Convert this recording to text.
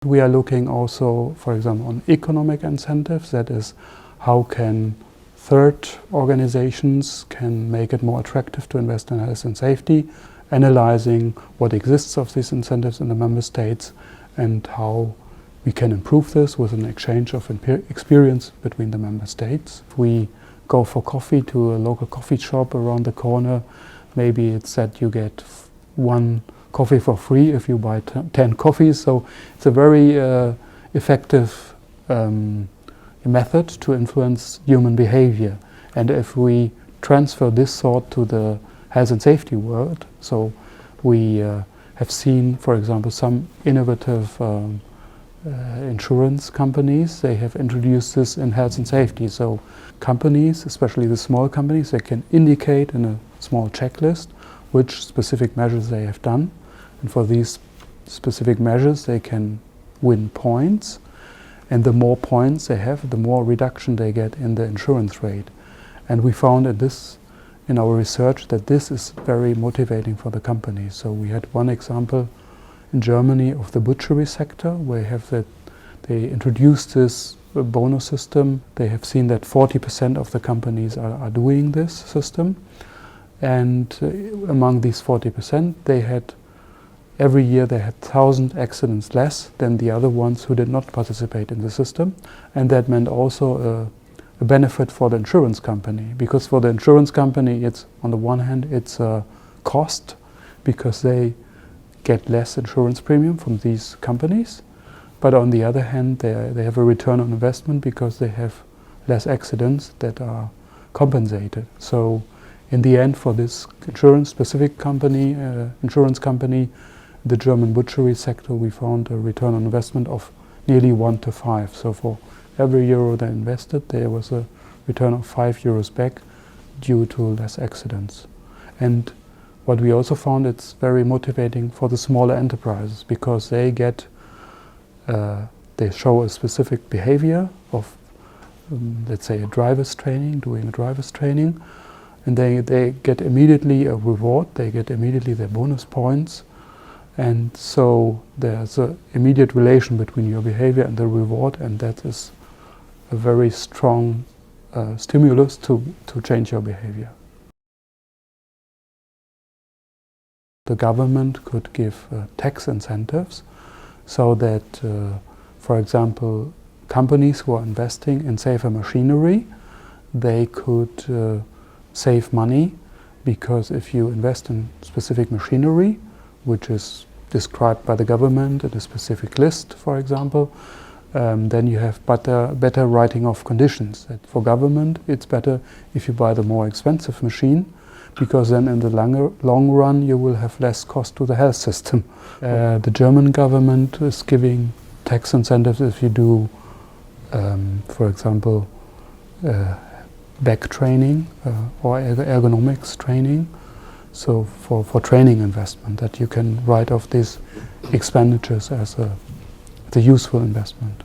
We are looking also, for example, on economic incentives. That is, how can third organizations can make it more attractive to invest in health and safety, analyzing what exists of these incentives in the member states and how we can improve this with an exchange of experience between the member states. If we go for coffee to a local coffee shop around the corner, maybe it's that you get one coffee for free if you buy 10 coffees. So it's a very effective method to influence human behavior. And if we transfer this thought to the health and safety world, so we have seen, for example, some innovative insurance companies, they have introduced this in health and safety. So companies, especially the small companies, they can indicate in a small checklist which specific measures they have done. And for these specific measures, they can win points. And the more points they have, the more reduction they get in the insurance rate. And we found in our research that this is very motivating for the companies. So we had one example in Germany of the butchery sector, where they introduced this bonus system. They have seen that 40% of the companies are doing this system. And among these 40%, every year they had 1,000 accidents less than the other ones who did not participate in the system. And that meant also a benefit for the insurance company, because for the insurance company, it's on the one hand, it's a cost because they get less insurance premium from these companies. But on the other hand, they have a return on investment because they have less accidents that are compensated. So in the end, for this insurance company, the German butchery sector, we found a return on investment of nearly 1 to 5. So for every euro they invested, there was a return of 5 euros back due to less accidents. And what we also found, it's very motivating for the smaller enterprises, because they show a specific behavior of, let's say, doing a driver's training, and they get immediately a reward, they get immediately their bonus points. And so there's an immediate relation between your behavior and the reward, and that is a very strong stimulus to change your behavior. The government could give tax incentives so that, for example, companies who are investing in safer machinery, they could save money, because if you invest in specific machinery, which is described by the government in a specific list, for example, then you have better writing of conditions. That for government, it's better if you buy the more expensive machine, because then in the long run you will have less cost to the health system. The German government is giving tax incentives if you do, for example, back training or ergonomics training. So for training investment, that you can write off these expenditures as a useful investment.